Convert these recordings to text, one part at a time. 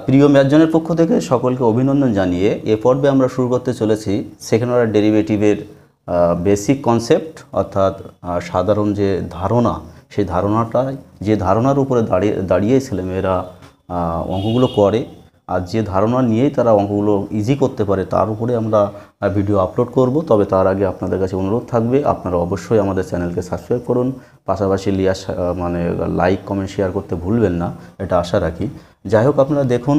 প্রিয় ম্যাথজনের পক্ষ থেকে সকলকে অভিনন্দন জানিয়ে এ পর্বে আমরা শুরু করতে চলেছি সেকেন্ড অর্ডার ডেরিভেটিভের বেসিক কনসেপ্ট, অর্থাৎ সাধারণ যে ধারণা, সেই ধারণাটাই যে ধারণার উপরে দাঁড়িয়ে ছেলেমেয়েরা অঙ্কগুলো করে আর যে ধারণা নিয়েই তারা অঙ্কগুলো ইজি করতে পারে তার উপরে আমরা ভিডিও আপলোড করব। তবে তার আগে আপনাদের কাছে অনুরোধ থাকবে, আপনারা অবশ্যই আমাদের চ্যানেলকে সাবস্ক্রাইব করুন, পাশাপাশি লাইক কমেন্ট শেয়ার করতে ভুলবেন না, এটা আশা রাখি। যাই হোক, আপনারা দেখুন,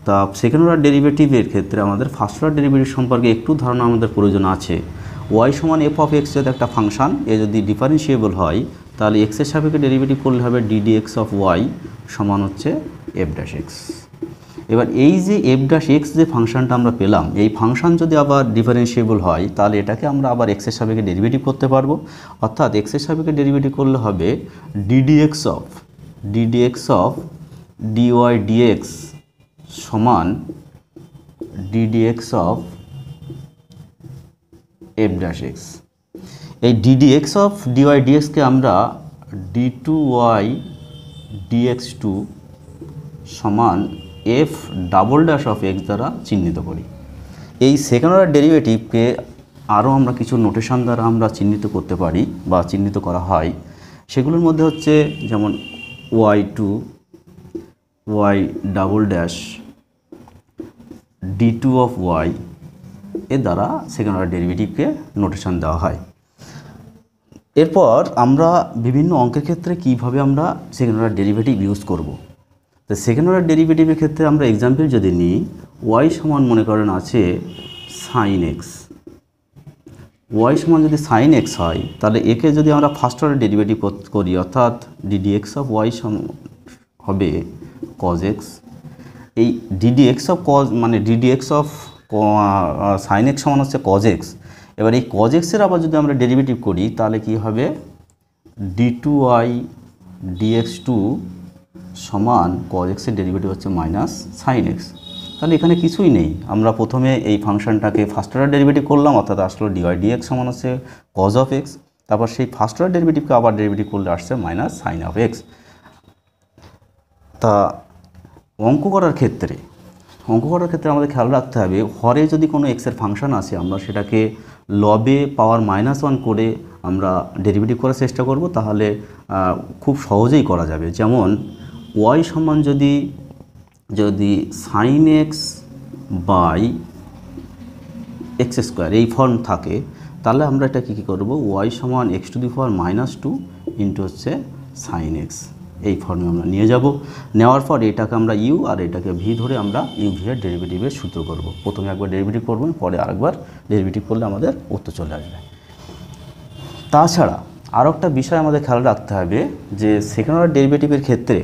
তা সেকেন্ড অর্ডার ডেরিভেটিভের ক্ষেত্রে আমাদের ফার্স্ট অর্ডার ডেরিভেটিভ সম্পর্কে একটু ধারণা আমাদের প্রয়োজন আছে। ওয়াই সমান এফ অফ এক্স যদি একটা ফাংশান, এ যদি ডিফারেন্সিয়েবল হয় তাহলে এক্সের সাপেক্ষে ডেরিভেটিভ করলে হবে ডিডি এক্স অফ ওয়াই সমান হচ্ছে এফ ড্যাশ এক্স। এবার এই যে এফ ড্যাশ এক্স যে ফাংশানটা আমরা পেলাম, এই ফাংশান যদি আবার ডিফারেন্সিয়েবল হয় তাহলে এটাকে আমরা আবার এক্সের সাপেক্ষে ডেরিভেটিভ করতে পারবো। অর্থাৎ এক্সের সাপেক্ষে ডেরিভেটিভ করলে হবে d d x of d y d x সমান d d x of f dash x. এই ডিডি এক্স অফ ডিওয়াই ডিএক্সকে আমরা d two y d x two সমান f double dash of x দ্বারা চিহ্নিত করি। এই সেকেন্ড অর্ডার ডেরিভেটিভকে আরও আমরা কিছু নোটেশন দ্বারা আমরা চিহ্নিত করতে পারি বা চিহ্নিত করা হয়। সেগুলোর মধ্যে হচ্ছে যেমন y two y double dash d two of y, এর দ্বারা সেকেন্ড অর্ডার ডেরিভেটিভকে নোটেশন দেওয়া হয়। এরপর আমরা বিভিন্ন অঙ্কের ক্ষেত্রে কীভাবে আমরা সেকেন্ড অর্ডার ডেরিভেটিভ ইউজ করব। তো সেকেন্ড অর্ডার ডেরিভেটিভের ক্ষেত্রে আমরা এক্সাম্পল যদি নিই, ওয়াই সমান মনে করেন আছে সাইন এক্স। ওয়াই সমান যদি সাইন এক্স হয় তাহলে একে যদি আমরা ফার্স্ট অর্ডার ডেরিভেটিভ করি, অর্থাৎ ডিডি এক্স অফ ওয়াই হবে কজ এক্স। এই ডিডি এক্স অফ কজ মানে DD x of sine x সমান হচ্ছে কজ এক্স। এবার এই কজ এক্সের আবার যদি আমরা ডেরিভেটিভ করি তাহলে কি হবে d two y d x two সমান কজ এক্সের ডেরিভেটিভ হচ্ছে মাইনাস সাইন এক্স। তাহলে এখানে কিছুই নেই, আমরা প্রথমে এই ফাংশনটাকে ফার্স্ট অর্ডার ডেরিভেটিভ করলাম, অর্থাৎ আসলো ডিওয়াই ডিএক্স সমান হচ্ছে কজ অফ এক্স। তারপর সেই ফার্স্ট অর্ডার ডেরিভেটিভকে আবার ডেরিভেটিভ করলে আসছে মাইনাস সাইন অফ এক্স। তা অঙ্ক করার ক্ষেত্রে আমাদের খেয়াল রাখতে হবে, হরে যদি কোনো এক্সের ফাংশন আছে আমরা সেটাকে লবে পাওয়ার -1 করে আমরা ডেরিভেটিভ করার চেষ্টা করব, তাহলে খুব সহজেই করা যাবে। যেমন ওয়াই সমান যদি sine x by x square এই ফর্ম থাকে তাহলে আমরা এটা কী করব, ওয়াই সমান x to the power -2 into হচ্ছে সাইন এক্স, এই ফর্মে আমরা নিয়ে যাব। নেওয়ার পর এটাকে আমরা ইউ আর এটাকে ভি ধরে আমরা ইউ ভি এর ডেরিভেটিভের সূত্র করব। প্রথমে একবার ডেরিভেটিভ করব, পরে আরেকবার ডেরিভেটিভ করলে আমাদের উত্তর চলে আসবে। তাছাড়া আরও একটা বিষয় আমাদের খেয়াল রাখতে হবে যে সেকেন্ড অর্ডার ডেরিভেটিভের ক্ষেত্রে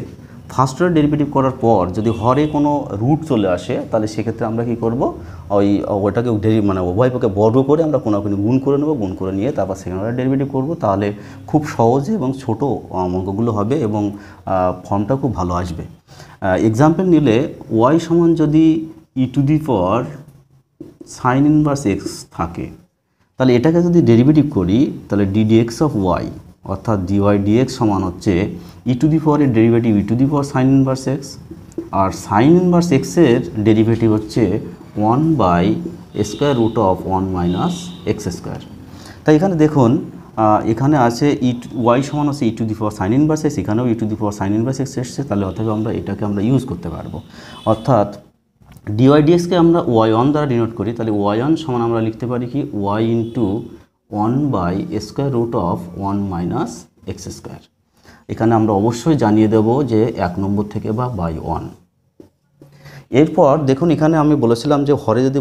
ফার্স্ট অর্ডার ডেরিভেটিভ করার পর যদি হরে কোনো রুট চলে আসে তাহলে সেক্ষেত্রে আমরা কী করব, ওটাকে উভয় পক্ষে বর্গ করে আমরা কোনোখানে গুণ করে নেব, গুণ করে নিয়ে তারপর সেকেন্ড অর্ডার ডেরিভেটিভ করব। তাহলে খুব সহজে এবং ছোটো অঙ্কগুলো হবে এবং ফর্মটা খুব ভালো আসবে। এক্সাম্পল নিলে ওয়াই সমান যদি e to the power sine inverse x থাকে তাহলে এটাকে যদি ডেরিভেটিভ করি তাহলে ডিডি এক্স অফ ওয়াই অর্থাৎ ডিওয়াই ডিএক্স সমান হচ্ছে ই টু দি পাওয়ারের derivative e to the power sine inverse x, আর সাইন ইনভার্স এক্সের ডেরিভেটিভ হচ্ছে 1/স্কোয়ার root of 1 minus x square. তাই এখানে দেখুন, এখানে আছে ওয়াই সমান হচ্ছে e to the power sine inverse x, এখানেও e to the power sine inverse x এসছে, তাহলে অথবা এটাকে আমরা ইউজ করতে পারবো। অর্থাৎ ডিওয়াই ডিএক্সকে আমরা ওয়াই1 দ্বারা ডিনোট করি, তাহলে ওয়াই1 সমান আমরা লিখতে পারি কি ওয়াই ইন্টু 1/স্কোয়ার root of 1 minus x square. এখানে আমরা অবশ্যই জানিয়ে দেব যে 1 নম্বর থেকে বা বাই 1। এরপর দেখুন, এখানে আমি বলেছিলাম যে হরে যদি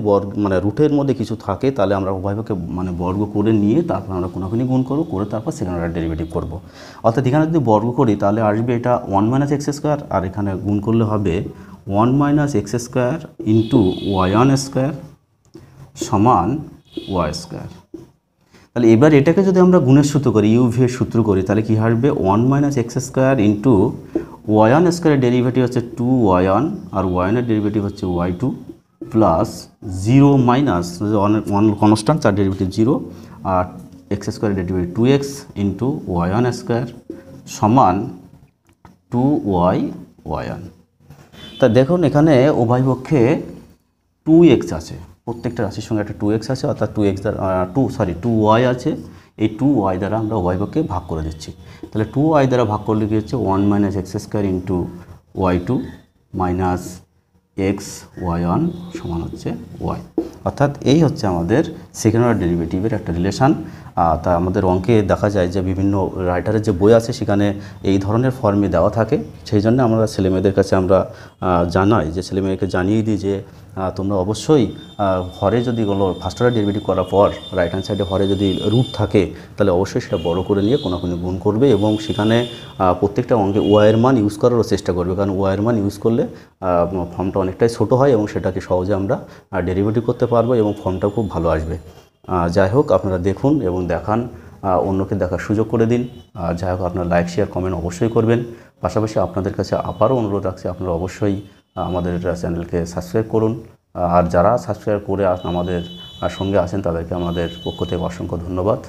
রুটের মধ্যে কিছু থাকে তাহলে আমরা উভয়পক্ষে বর্গ করে নিয়ে তারপর আমরা কোনোখানি গুণ করব, করে তারপর সেকেন্ড অর্ডার ডেরিভেটিভ করব। অর্থাৎ এখানে যদি বর্গ করি তাহলে আসবে এটা 1 মাইনাস এক্স স্কোয়ার, আর এখানে গুণ করলে হবে 1 মাইনাস এক্স স্কোয়ার ইন্টু ওয়াই1 স্কোয়ার সমান ওয়াই স্কোয়ার। তাহলে এবার এটাকে যদি আমরা গুণের সূত্র করি, ইউ ভি এর সূত্র করি, তাহলে কী আসবে 1 মাইনাস এক্স স্কোয়ার ইন্টু ওয়াই1 স্কোয়ারের ডেরিভেটিভ হচ্ছে 2y1 আর ওয়াই1 ডেরিভেটিভ হচ্ছে y2 প্লাস 0 মাইনাস 1 কনস্ট্যান্ট, তার ডেরিভেটিভ 0, আর এক্স স্কোয়ারের ডেরিভেটিভ 2x ইন্টু ওয়াই1 স্কোয়ার সমান 2y y1। তা দেখুন এখানে উভয় পক্ষে 2x আছে, প্রত্যেকটা রাশির সঙ্গে একটা 2x আছে, অর্থাৎ 2x দ্বারা 2y আছে। এই 2y দ্বারা আমরা উভয় পক্ষে ভাগ করে দিচ্ছি। তাহলে 2y দ্বারা ভাগ করলে কি হচ্ছে 1 - x² into y2 minus x y1 সমান হচ্ছে y। অর্থাৎ এই হচ্ছে আমাদের সেকেন্ড অর্ডার ডেরিভেটিভের একটা রিলেশান। তা আমাদের অঙ্কে দেখা যায় যে বিভিন্ন রাইটারের যে বই আছে সেখানে এই ধরনের ফর্মে দেওয়া থাকে। সেই জন্য আমরা ছেলেমেয়েদের কাছে আমরা জানাই যে ছেলেমেয়েকে জানিয়ে দিই যে তোমরা অবশ্যই হরে যদি ফার্স্ট অর্ডার ডেরিভেটিভ করার পর রাইট হ্যান্ড সাইডে হরে যদি রুট থাকে তাহলে অবশ্যই সেটা বড় করে নিয়ে কোনো গুণ করবে এবং সেখানে প্রত্যেকটা অঙ্কে ওয়াইয়ের মান ইউজ করারও চেষ্টা করবে, কারণ ওয়াইয়ের মান ইউজ করলে ফর্মটা অনেকটাই ছোটো হয় এবং সেটাকে সহজে আমরা ডেরিভেটিভ করতে পারবো এবং ফর্মটাও খুব ভালো আসবে। যাই হোক আপনারা দেখুন এবং দেখান, অন্যকে দেখার সুযোগ করে দিন। যাই হোক আপনারা লাইক শেয়ার কমেন্ট অবশ্যই করবেন। পাশাপাশি আপনাদের কাছে আবারও অনুরোধ রাখছি আপনারা অবশ্যই আমাদের চ্যানেলকে সাবস্ক্রাইব করুন। আর যারা সাবস্ক্রাইব করে আমাদের সঙ্গে আছেন তাদেরকে আমাদের পক্ষ থেকে অসংখ্য ধন্যবাদ।